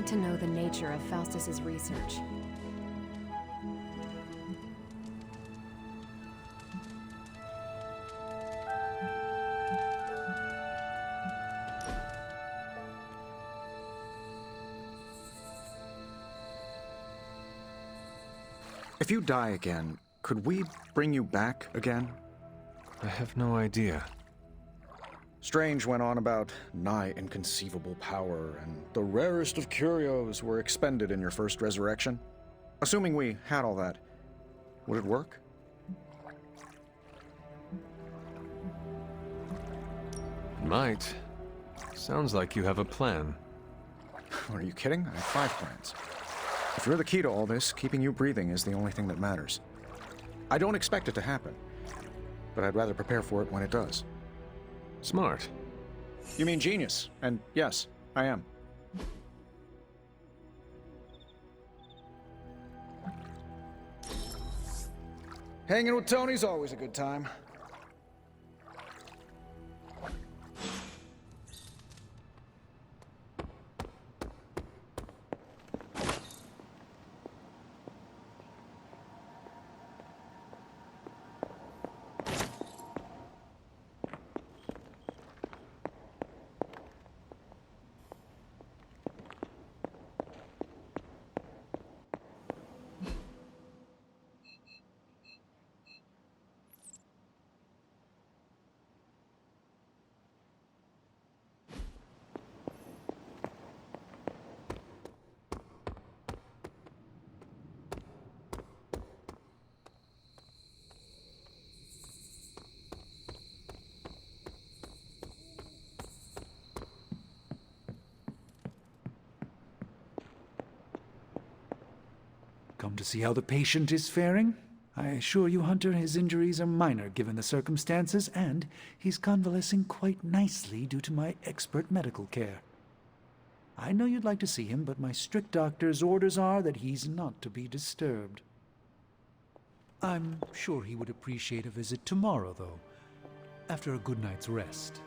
like to know the nature of Faustus's research. If you die again, could we bring you back again? I have no idea. Strange went on about nigh inconceivable power, and the rarest of curios were expended in your first resurrection. Assuming we had all that, would it work? It might. Sounds like you have a plan. Are you kidding? I have 5 plans. If you're the key to all this, keeping you breathing is the only thing that matters. I don't expect it to happen, but I'd rather prepare for it when it does. Smart. You mean genius, and yes, I am. Hanging with Tony's always a good time. Come to see how the patient is faring? I assure you, Hunter, his injuries are minor given the circumstances, and he's convalescing quite nicely due to my expert medical care. I know you'd like to see him, but my strict doctor's orders are that he's not to be disturbed. I'm sure he would appreciate a visit tomorrow, though, after a good night's rest.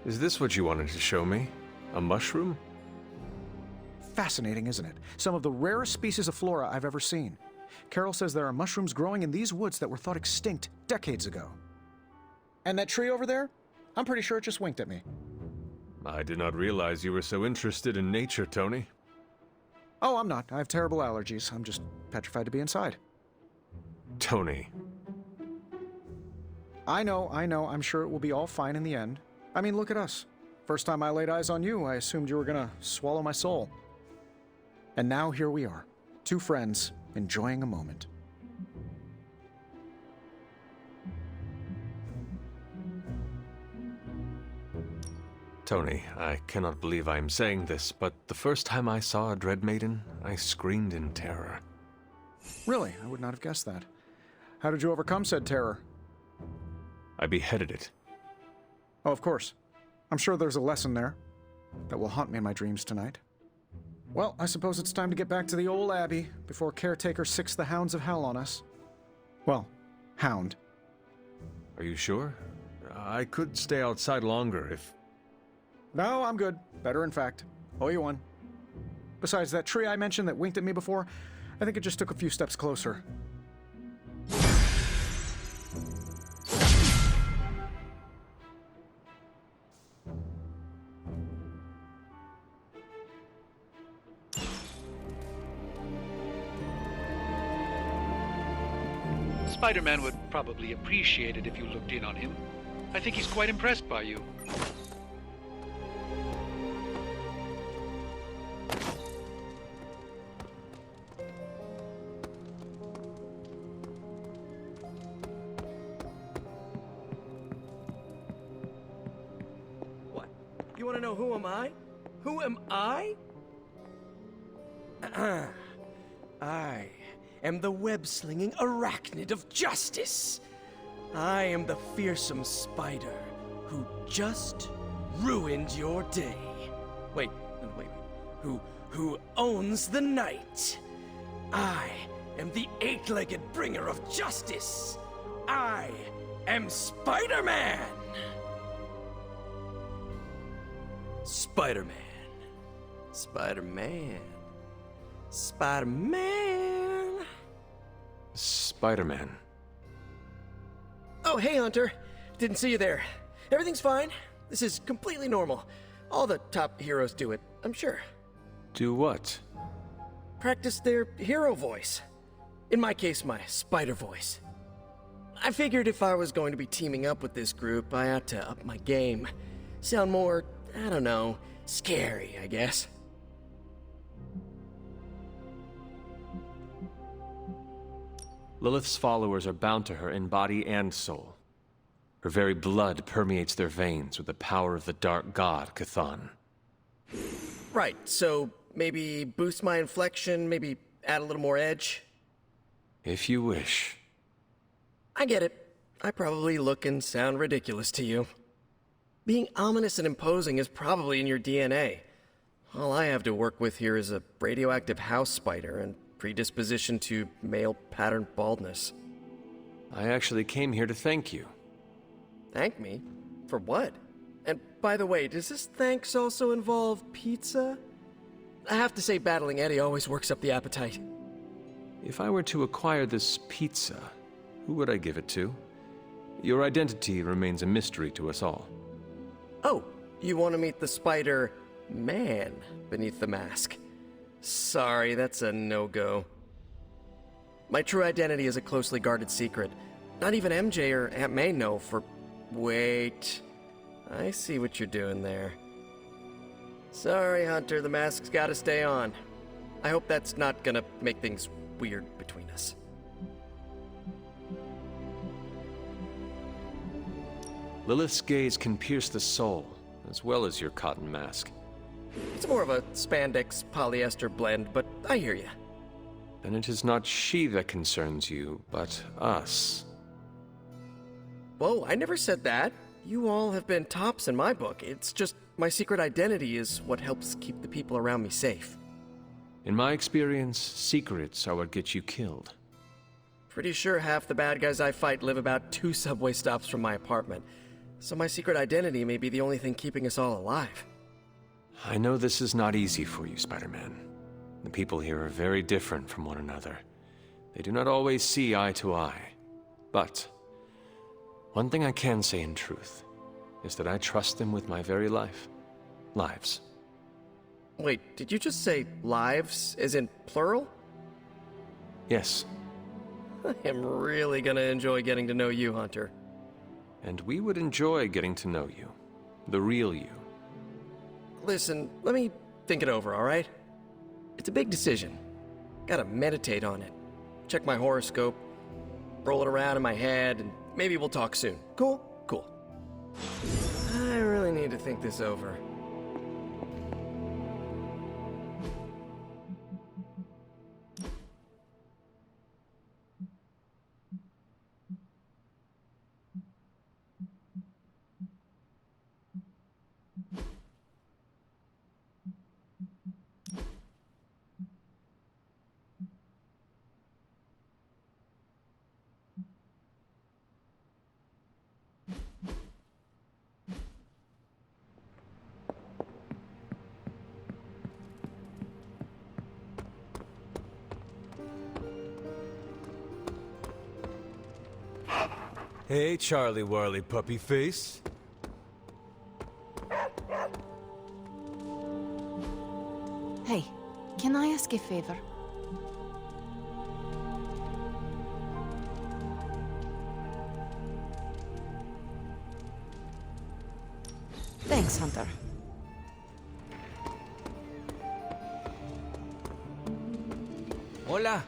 Is this what you wanted to show me? A mushroom? Fascinating, isn't it? Some of the rarest species of flora I've ever seen. Carol says there are mushrooms growing in these woods that were thought extinct decades ago. And that tree over there? I'm pretty sure it just winked at me. I did not realize you were so interested in nature, Tony. Oh, I'm not. I have terrible allergies. I'm just petrified to be inside. Tony. I know. I'm sure it will be all fine in the end. I mean, look at us. First time I laid eyes on you, I assumed you were gonna swallow my soul. And now here we are, 2 friends, enjoying a moment. Tony, I cannot believe I am saying this, but the first time I saw a Dread Maiden, I screamed in terror. Really? I would not have guessed that. How did you overcome said terror? I beheaded it. Oh, of course. I'm sure there's a lesson there that will haunt me in my dreams tonight. Well, I suppose it's time to get back to the old Abbey before Caretaker sicks the hounds of hell on us. Well, hound. Are you sure? I could stay outside longer if... No, I'm good. Better, in fact. Owe you one. Besides, that tree I mentioned that winked at me before, I think it just took a few steps closer. Spider-Man would probably appreciate it if you looked in on him. I think he's quite impressed by you. What? You want to know who am I? Who am I? I am the web-slinging arachnid of justice. I am the fearsome spider who just ruined your day. Wait. Who owns the night? I am the eight-legged bringer of justice. I am Spider-Man. Spider-Man. Spider-Man. Spider-Man. Spider-Man. Oh, hey, Hunter. Didn't see you there. Everything's fine. This is completely normal. All the top heroes do it, I'm sure. Do what? Practice their hero voice. In my case, my spider voice. I figured if I was going to be teaming up with this group, I ought to up my game. Sound more, I don't know, scary, I guess. Lilith's followers are bound to her in body and soul. Her very blood permeates their veins with the power of the dark god, Cthon. Right, so maybe boost my inflection, maybe add a little more edge? If you wish. I get it. I probably look and sound ridiculous to you. Being ominous and imposing is probably in your DNA. All I have to work with here is a radioactive house spider and predisposition to male pattern baldness. I actually came here to thank you. Thank me? For what? And by the way, does this thanks also involve pizza? I have to say battling Eddie always works up the appetite. If I were to acquire this pizza, who would I give it to? Your identity remains a mystery to us all. Oh, you want to meet the Spider-Man beneath the mask? Sorry, that's a no-go. My true identity is a closely guarded secret. Not even MJ or Aunt May know for... Wait. I see what you're doing there. Sorry, Hunter, the mask's gotta stay on. I hope that's not gonna make things weird between us. Lilith's gaze can pierce the soul, as well as your cotton mask. It's more of a spandex polyester blend, but I hear ya. Then it is not she that concerns you, but us. Whoa, I never said that. You all have been tops in my book. It's just my secret identity is what helps keep the people around me safe. In my experience, secrets are what get you killed. Pretty sure half the bad guys I fight live about 2 subway stops from my apartment. So my secret identity may be the only thing keeping us all alive. I know this is not easy for you, Spider-Man. The people here are very different from one another. They do not always see eye to eye. But one thing I can say in truth is that I trust them with my very life. Lives. Wait, did you just say lives, as in plural? Yes, I am really gonna enjoy getting to know you, Hunter. and we would enjoy getting to know you. The real you. Listen, let me think it over, alright? It's a big decision. Gotta meditate on it. Check my horoscope, roll it around in my head, and maybe we'll talk soon. Cool? Cool. I really need to think this over. Hey, Charlie Warley Puppy Face. Hey, can I ask a favor? Thanks, Hunter. Hola.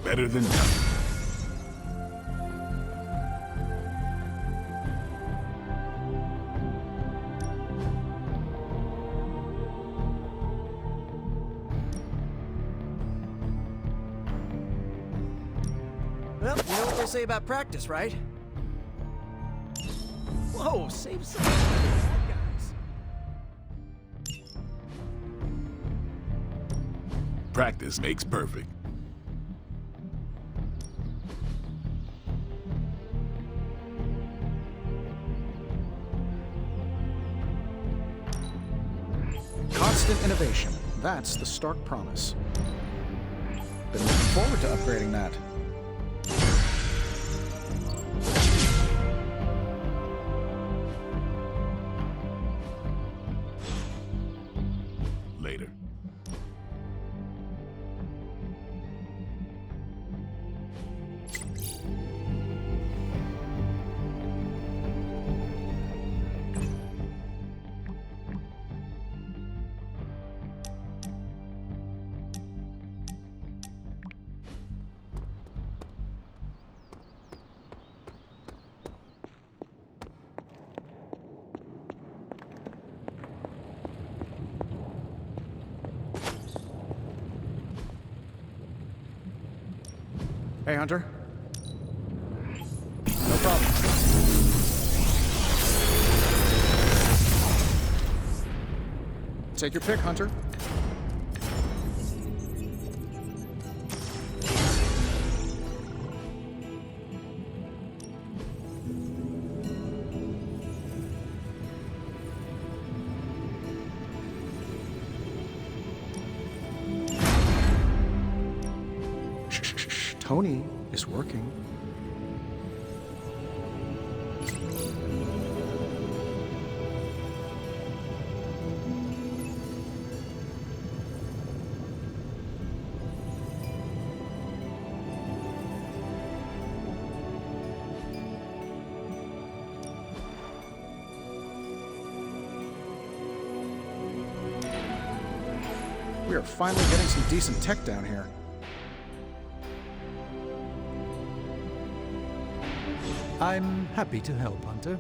Better than nothing. Well, you know what they say about practice, right? Whoa, save some for the bad guys. Practice makes perfect. Constant innovation. That's the Stark promise. Been looking forward to upgrading that. Later. Hey, Hunter. No problem. Take your pick, Hunter. Shh. Tony is working. We are finally getting some decent tech down here. I'm happy to help, Hunter.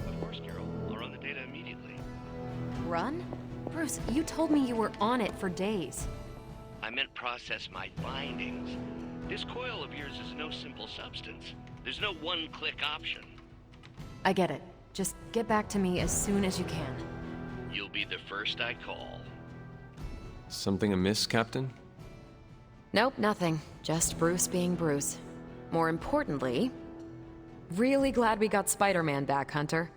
Of course, Carol. I'll run the data immediately. Run? Bruce, you told me you were on it for days. I meant process my findings. This coil of yours is no simple substance. There's no one-click option. I get it. Just get back to me as soon as you can. You'll be the first I call. Something amiss, Captain? Nope, nothing. Just Bruce being Bruce. More importantly, really glad we got Spider-Man back, Hunter.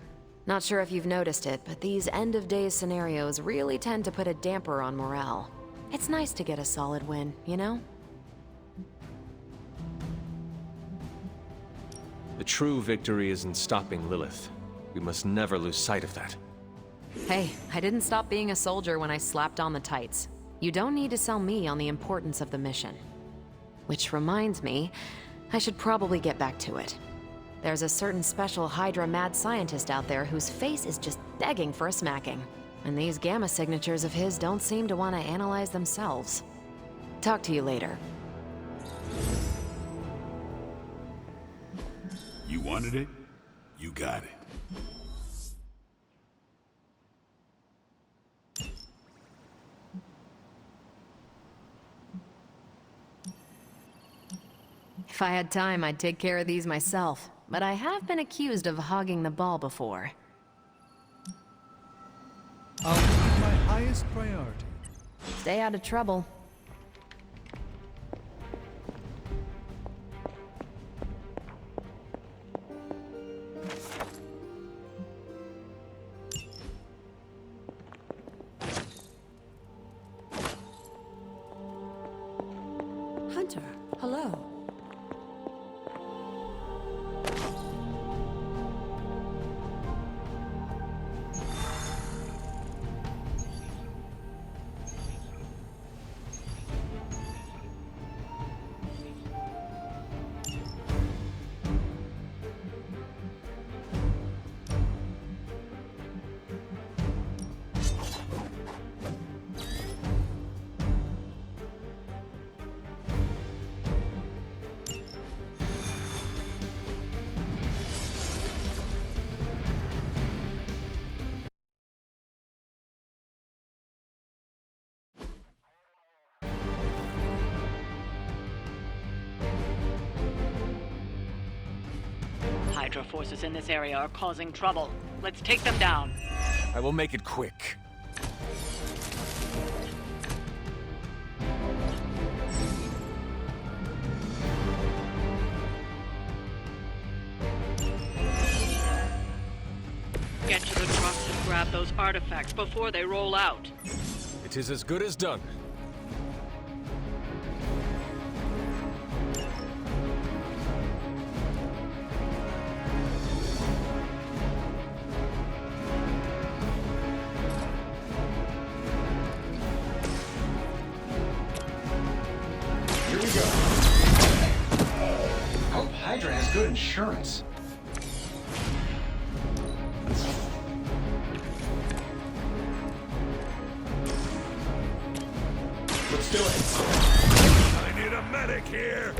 Not sure if you've noticed it, but these end-of-days scenarios really tend to put a damper on morale. It's nice to get a solid win, you know? The true victory is in stopping Lilith. We must never lose sight of that. Hey, I didn't stop being a soldier when I slapped on the tights. You don't need to sell me on the importance of the mission. Which reminds me, I should probably get back to it. There's a certain special Hydra mad scientist out there whose face is just begging for a smacking. And these gamma signatures of his don't seem to want to analyze themselves. Talk to you later. You wanted it? You got it. If I had time, I'd take care of these myself. But I have been accused of hogging the ball before. I'll make it my highest priority. Stay out of trouble. Hydra forces in this area are causing trouble. Let's take them down. I will make it quick. Get to the trucks and grab those artifacts before they roll out. It is as good as done. Here we go. Hope Hydra has good insurance. Let's do it. I need a medic here.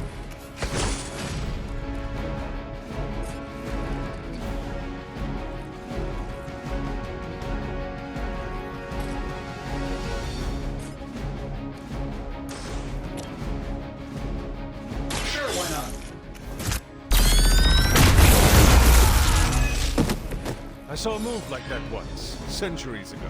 Sure, why not? I saw a move like that once, centuries ago.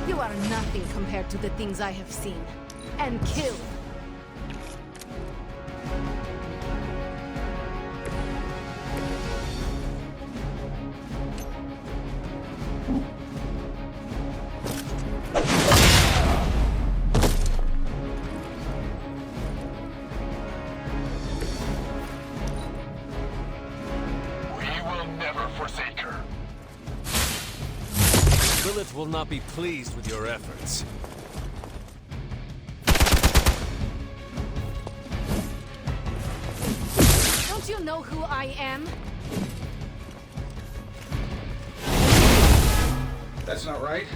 You are nothing compared to the things I have seen and killed. We will never forsake her. Lilith will not be pleased with your efforts. Don't you know who I am? That's not right.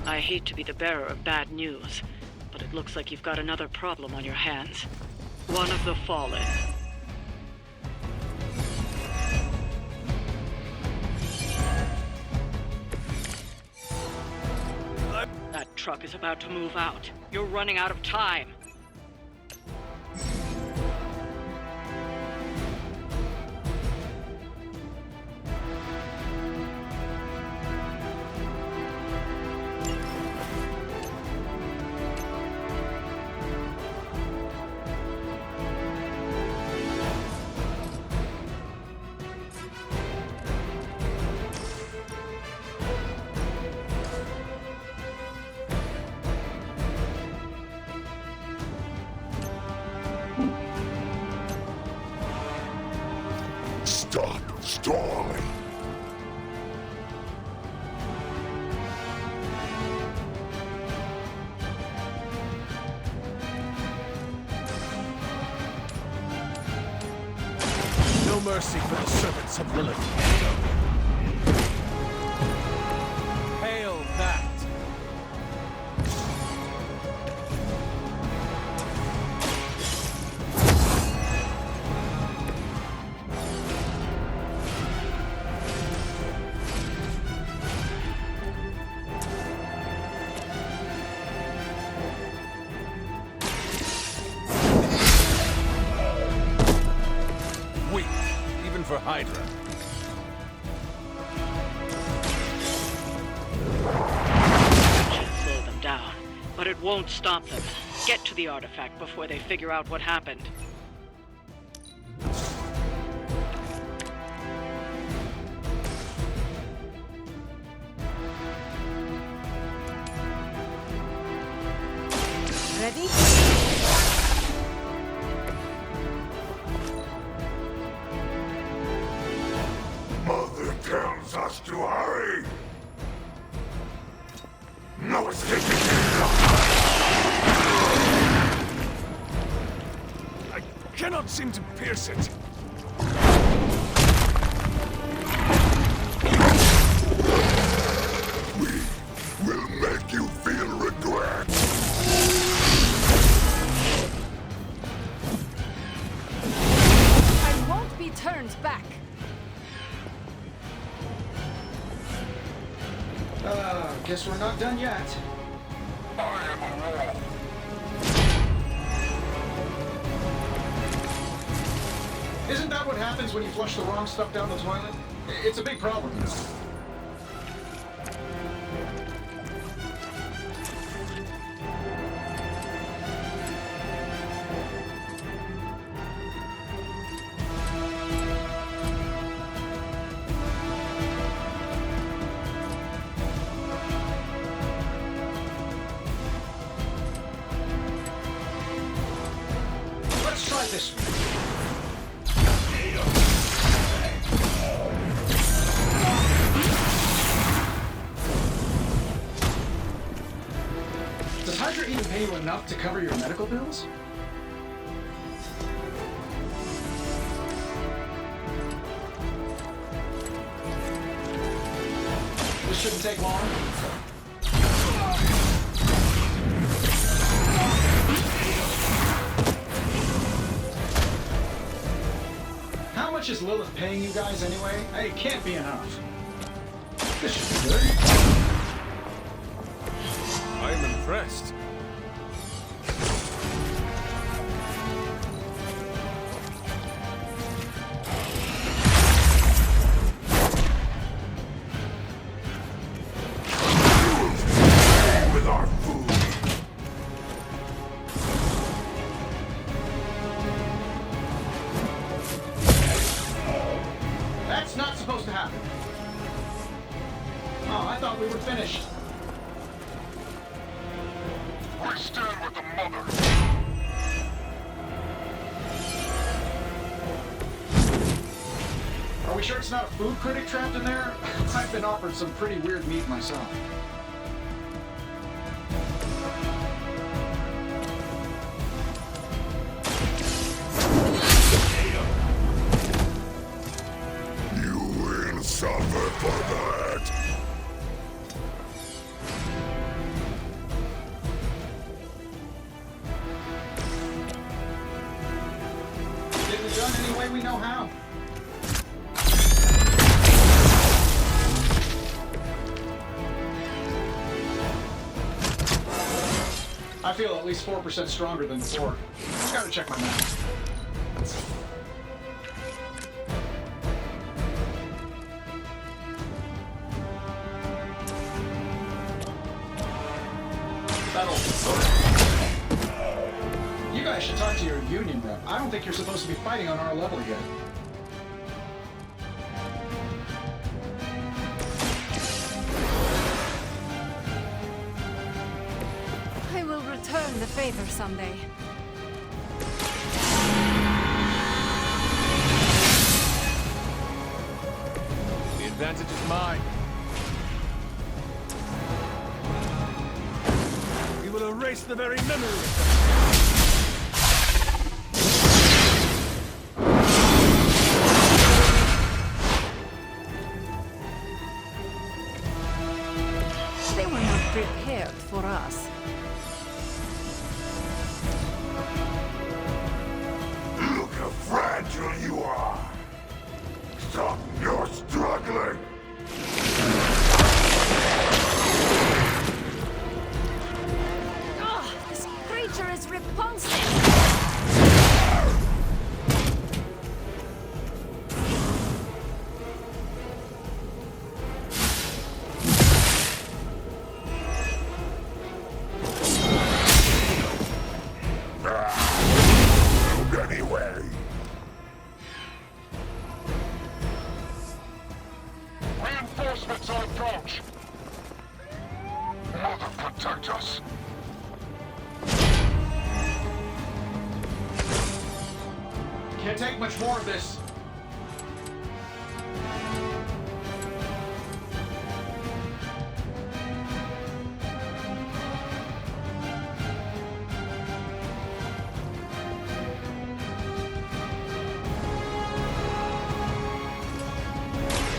I hate to be the bearer of bad news, but it looks like you've got another problem on your hands. One of the Fallen. That truck is about to move out. You're running out of time. Stop stalling. No mercy for the servants of Lilith. Hail that! Weak, even for Hydra. Should slow them down, but it won't stop them. Get to the artifact before they figure out what happened. Ready? Mother tells us to hurry. No escaping. I cannot seem to pierce it. We'll make you feel regret. I won't be turned back. Guess we're not done yet. I am a wall. Isn't that what happens when you flush the wrong stuff down the toilet? It's a big problem, you know. Let's try this one. Does Hydra even pay you enough to cover your medical bills? This shouldn't take long. How much is Lilith paying you guys anyway? It can't be enough. This should be good. I'm impressed. With our food. That's not supposed to happen. Oh, I thought we were finished. We stand with the mother. Are we sure it's not a food critic trapped in there? I've been offered some pretty weird meat myself. You will suffer for that. Getting it done any way we know how. I feel at least 4% stronger than before. Just gotta check my math. You guys should talk to your union rep. I don't think you're supposed to be fighting on our level yet. I will return the favor someday. The advantage is mine. We will erase the very memory of them. They were not prepared for us. Look how fragile you are. Stop your struggling. Ugh, this creature is repulsive. Anyway. Reinforcements on approach. Mother, protect us. Can't take much more of this.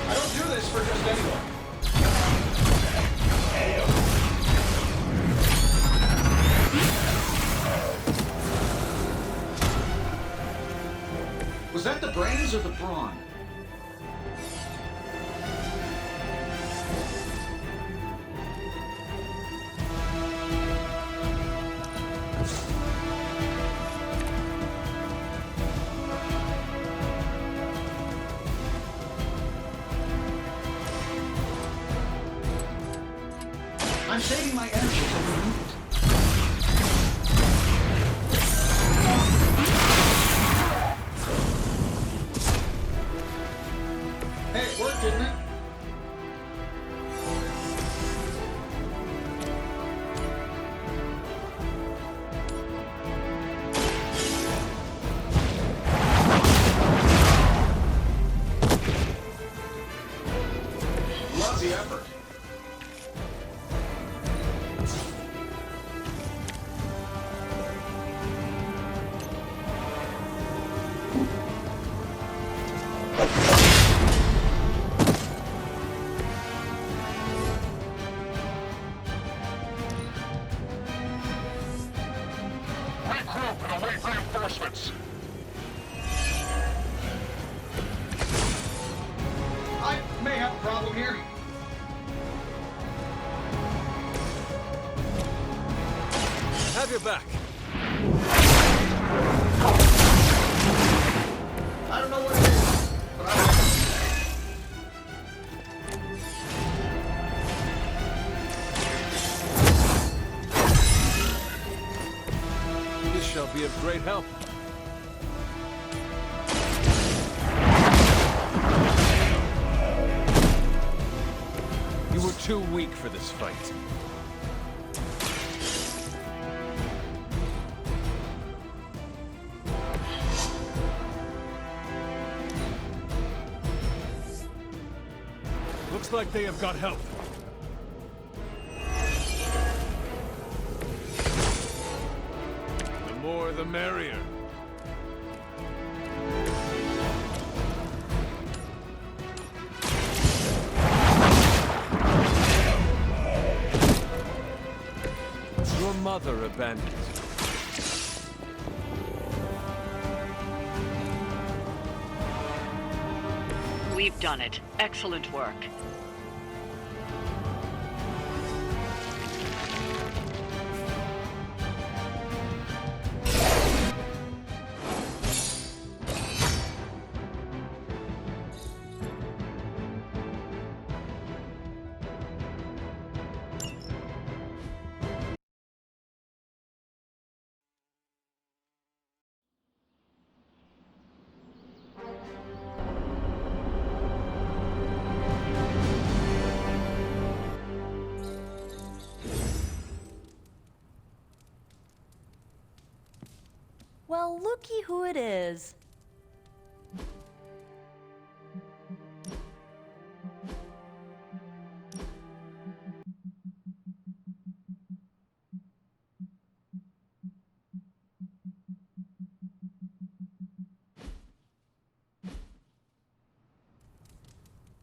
I don't do this for just anyone. Was that the brains or the brawn? I'm saving my energy till we need it. Hey, it worked, didn't it? Love the effort. Regroup and await reinforcements. I may have a problem here. Have your back. I don't know what it is, but I like it. This shall be of great help. You were too weak for this fight. Looks like they have got help. The more the merrier. Your mother abandoned you. We've done it. Excellent work. Well, looky who it is.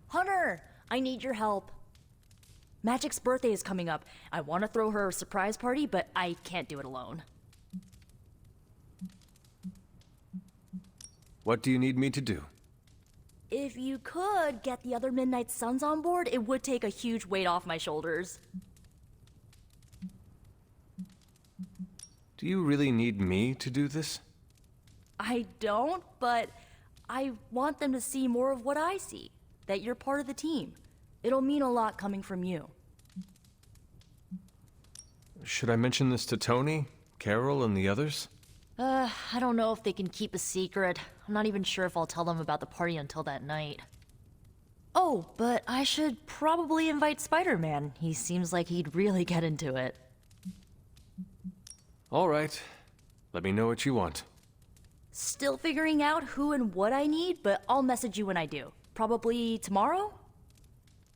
Hunter, I need your help. Magic's birthday is coming up. I want to throw her a surprise party, but I can't do it alone. What do you need me to do? If you could get the other Midnight Suns on board, it would take a huge weight off my shoulders. Do you really need me to do this? I don't, but I want them to see more of what I see. That you're part of the team. It'll mean a lot coming from you. Should I mention this to Tony, Carol, and the others? I don't know if they can keep a secret. I'm not even sure if I'll tell them about the party until that night. Oh, but I should probably invite Spider-Man. He seems like he'd really get into it. All right. Let me know what you want. Still figuring out who and what I need, but I'll message you when I do. Probably tomorrow?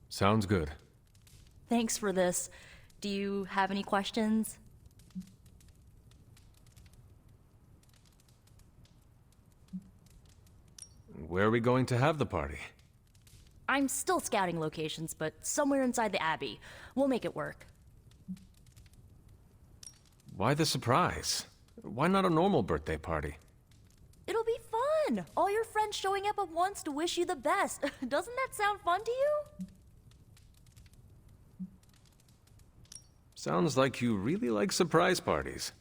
Sounds good. Thanks for this. Do you have any questions? Where are we going to have the party? I'm still scouting locations, but somewhere inside the Abbey. We'll make it work. Why the surprise? Why not a normal birthday party? It'll be fun! All your friends showing up at once to wish you the best. Doesn't that sound fun to you? Sounds like you really like surprise parties.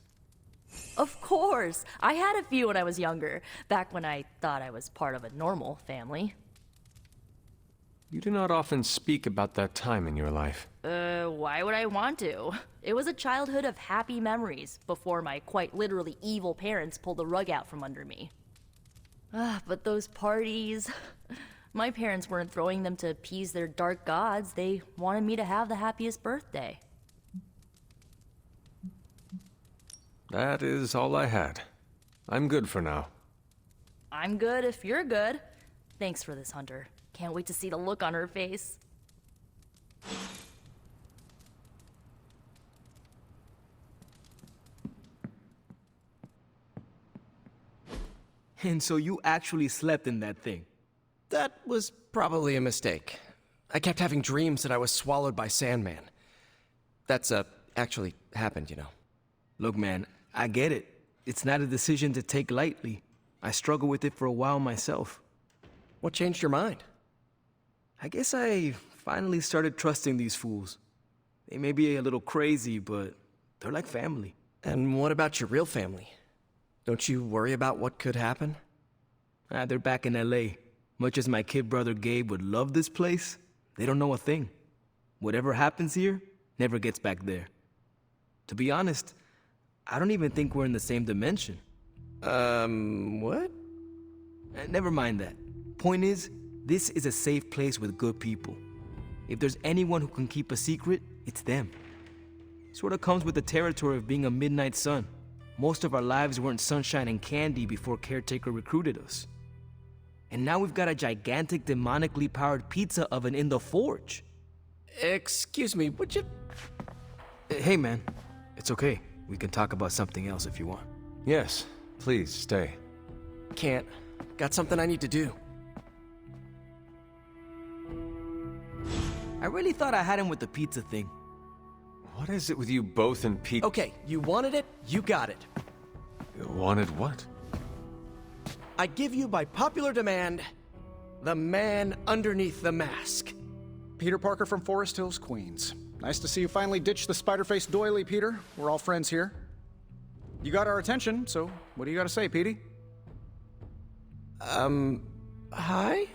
Of course! I had a few when I was younger, back when I thought I was part of a normal family. You do not often speak about that time in your life. Why would I want to? It was a childhood of happy memories, before my quite literally evil parents pulled the rug out from under me. But those parties... My parents weren't throwing them to appease their dark gods, they wanted me to have the happiest birthday. That is all I had. I'm good for now. I'm good if you're good. Thanks for this, Hunter. Can't wait to see the look on her face. And so you actually slept in that thing? That was probably a mistake. I kept having dreams that I was swallowed by Sandman. That's, actually happened, you know. Look, man, I get it. It's not a decision to take lightly. I struggled with it for a while myself. What changed your mind? I guess I finally started trusting these fools. They may be a little crazy, but they're like family. And what about your real family? Don't you worry about what could happen? They're back in LA. Much as my kid brother Gabe would love this place, they don't know a thing. Whatever happens here never gets back there. To be honest, I don't even think we're in the same dimension. What? Never mind that. Point is, this is a safe place with good people. If there's anyone who can keep a secret, it's them. Sort of comes with the territory of being a midnight sun. Most of our lives weren't sunshine and candy before Caretaker recruited us. And now we've got a gigantic demonically powered pizza oven in the forge. Excuse me, would you... Hey man, it's okay. We can talk about something else if you want. Yes, please stay. Can't. Got something I need to do. I really thought I had him with the pizza thing. What is it with you both and Pete? Okay, you wanted it, you got it. Wanted what? I give you by popular demand, the man underneath the mask. Peter Parker from Forest Hills, Queens. Nice to see you finally ditch the spider-faced doily, Peter. We're all friends here. You got our attention, so what do you got to say, Petey? Hi?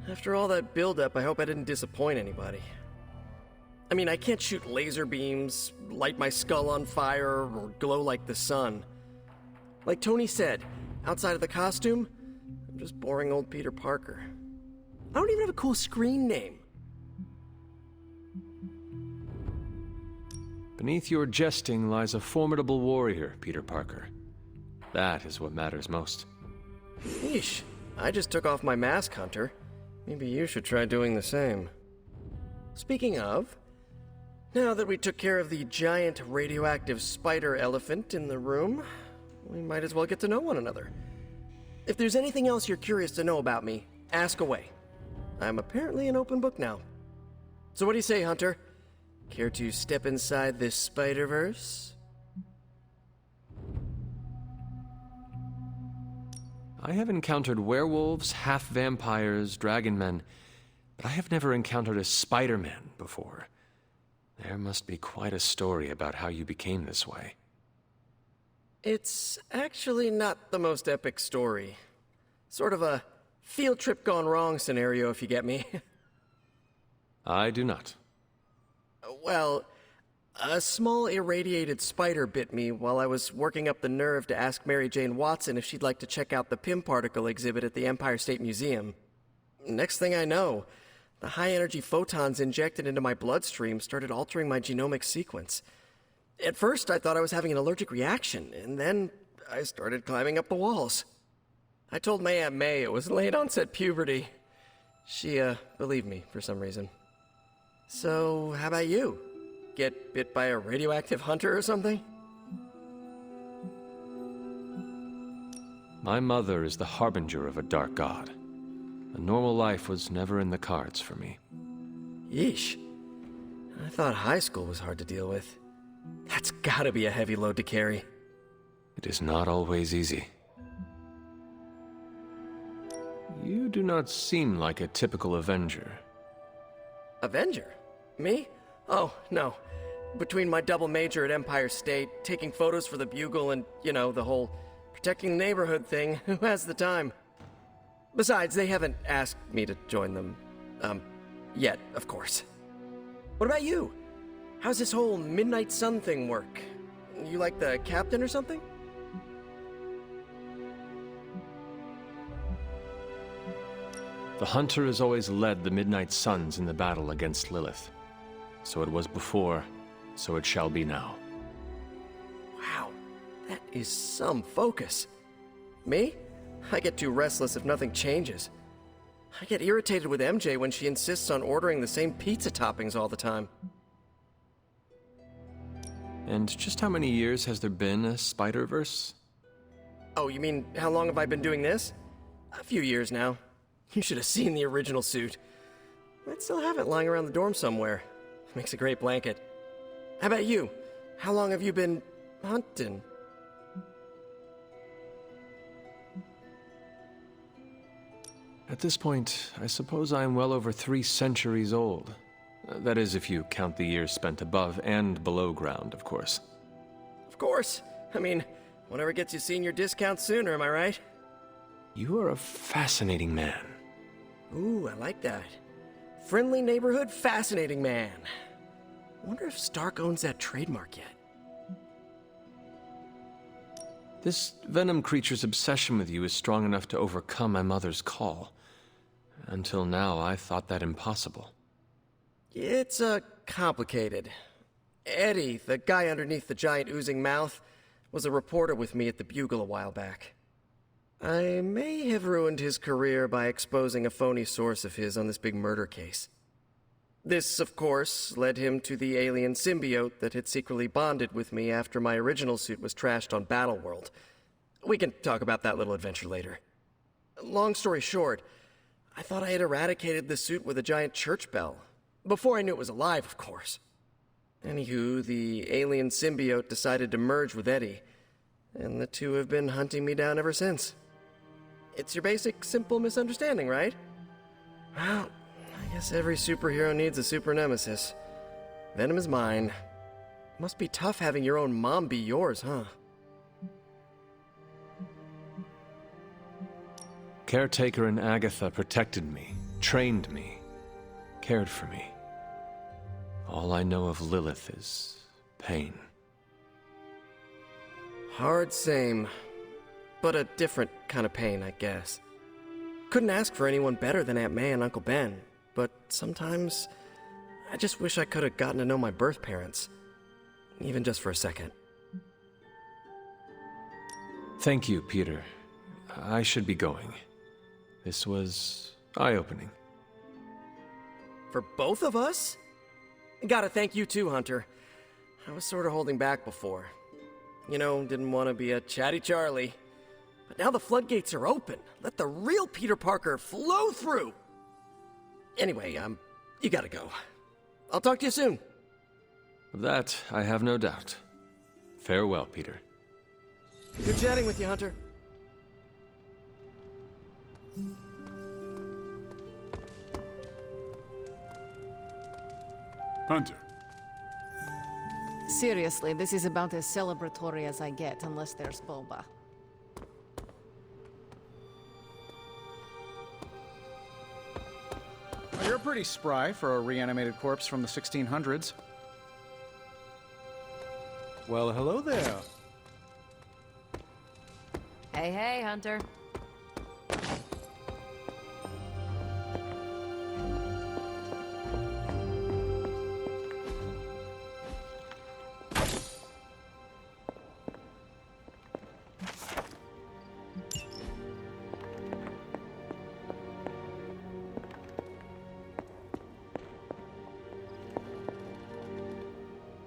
After all that build-up, I hope I didn't disappoint anybody. I mean, I can't shoot laser beams, light my skull on fire, or glow like the sun. Like Tony said, outside of the costume, I'm just boring old Peter Parker. I don't even have a cool screen name. Beneath your jesting lies a formidable warrior, Peter Parker. That is what matters most. Yeesh, I just took off my mask, Hunter. Maybe you should try doing the same. Speaking of, now that we took care of the giant radioactive spider elephant in the room, we might as well get to know one another. If there's anything else you're curious to know about me, ask away. I'm apparently an open book now. So what do you say, Hunter? Care to step inside this Spider-Verse? I have encountered werewolves, half-vampires, dragon-men, but I have never encountered a Spider-Man before. There must be quite a story about how you became this way. It's actually not the most epic story. Sort of a field trip gone wrong scenario, if you get me. I do not. Well, a small irradiated spider bit me while I was working up the nerve to ask Mary Jane Watson if she'd like to check out the Pym particle exhibit at the Empire State Museum. Next thing I know, the high-energy photons injected into my bloodstream started altering my genomic sequence. At first, I thought I was having an allergic reaction, and then I started climbing up the walls. I told my Aunt May it was late onset puberty. She, believed me for some reason. So, how about you? Get bit by a radioactive hunter or something? My mother is the harbinger of a dark god. A normal life was never in the cards for me. Yeesh. I thought high school was hard to deal with. That's gotta be a heavy load to carry. It is not always easy. You do not seem like a typical Avenger. Avenger? Me? Oh, no. Between my double major at Empire State, taking photos for the Bugle, and, the whole protecting the neighborhood thing, who has the time? Besides, they haven't asked me to join them. Yet, of course. What about you? How's this whole Midnight Sun thing work? You like the captain or something? The Hunter has always led the Midnight Suns in the battle against Lilith. So it was before, so it shall be now. Wow, that is some focus. Me? I get too restless if nothing changes. I get irritated with MJ when she insists on ordering the same pizza toppings all the time. And just how many years has there been a Spider-Verse? Oh, you mean how long have I been doing this? A few years now. You should have seen the original suit. I'd still have it lying around the dorm somewhere. Makes a great blanket. How about you? How long have you been hunting? At this point, I suppose I am well over 3 centuries old. That is, if you count the years spent above and below ground, of course. Of course. I mean, whatever gets you senior discount sooner, am I right? You are a fascinating man. Ooh, I like that. Friendly neighborhood, fascinating man. Wonder if Stark owns that trademark yet. This Venom creature's obsession with you is strong enough to overcome my mother's call. Until now, I thought that impossible. It's, complicated. Eddie, the guy underneath the giant oozing mouth, was a reporter with me at the Bugle a while back. I may have ruined his career by exposing a phony source of his on this big murder case. This, of course, led him to the alien symbiote that had secretly bonded with me after my original suit was trashed on Battleworld. We can talk about that little adventure later. Long story short, I thought I had eradicated the suit with a giant church bell. Before I knew it was alive, of course. Anywho, the alien symbiote decided to merge with Eddie, and the two have been hunting me down ever since. It's your basic, simple misunderstanding, right? Well, I guess every superhero needs a super nemesis. Venom is mine. Must be tough having your own mom be yours, huh? Caretaker and Agatha protected me, trained me, cared for me. All I know of Lilith is pain. Hard same. But a different kind of pain, I guess. Couldn't ask for anyone better than Aunt May and Uncle Ben, but sometimes I just wish I could have gotten to know my birth parents. Even just for a second. Thank you, Peter. I should be going. This was eye-opening. For both of us? Gotta thank you too, Hunter. I was sort of holding back before. Didn't want to be a chatty Charlie. But now the floodgates are open. Let the real Peter Parker flow through. Anyway, you gotta go. I'll talk to you soon. Of that, I have no doubt. Farewell, Peter. Good chatting with you, Hunter. Hunter. Seriously, this is about as celebratory as I get, unless there's boba. Well, you're pretty spry for a reanimated corpse from the 1600s. Well, hello there. Hey, Hunter.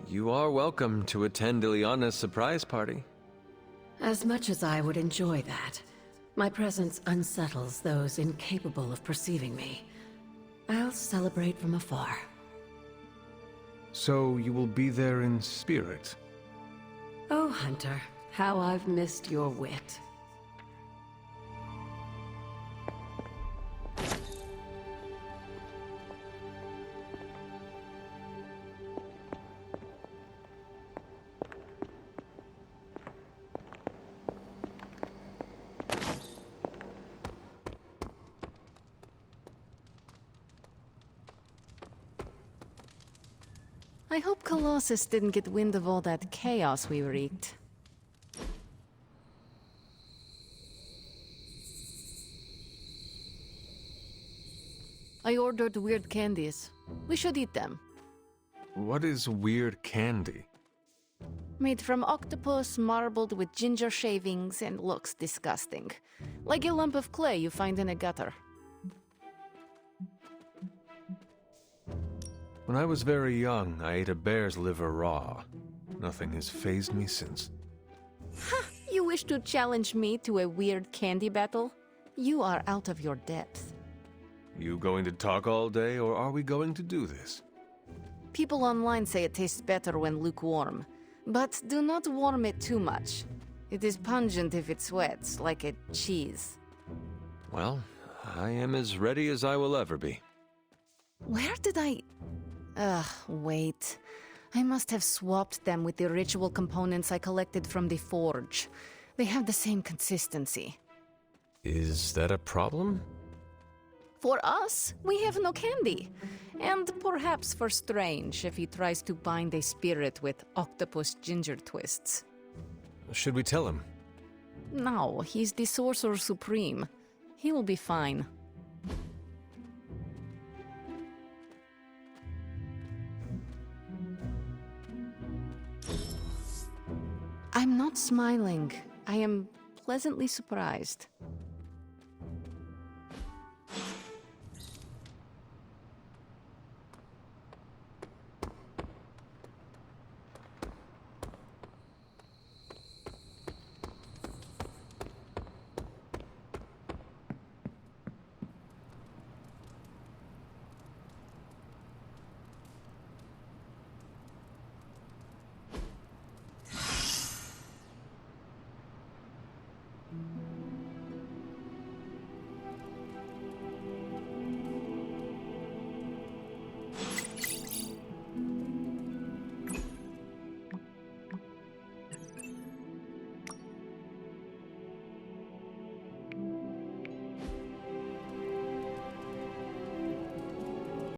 You are welcome to attend Ileana's surprise party. As much as I would enjoy that, my presence unsettles those incapable of perceiving me. I'll celebrate from afar. So you will be there in spirit? Oh, Hunter, how I've missed your wit. I hope Colossus didn't get wind of all that chaos we wreaked. I ordered weird candies. We should eat them. What is weird candy? Made from octopus, marbled with ginger shavings, and looks disgusting. Like a lump of clay you find in a gutter. When I was very young, I ate a bear's liver raw. Nothing has fazed me since. You wish to challenge me to a weird candy battle? You are out of your depth. You going to talk all day, or are we going to do this? People online say it tastes better when lukewarm. But do not warm it too much. It is pungent if it sweats, like a cheese. Well, I am as ready as I will ever be. Where did I... wait. I must have swapped them with the ritual components I collected from the forge. They have the same consistency. Is that a problem? For us, we have no candy. And perhaps for Strange if he tries to bind a spirit with octopus ginger twists. Should we tell him? No, he's the Sorcerer Supreme. He will be fine. I'm not smiling. I am pleasantly surprised.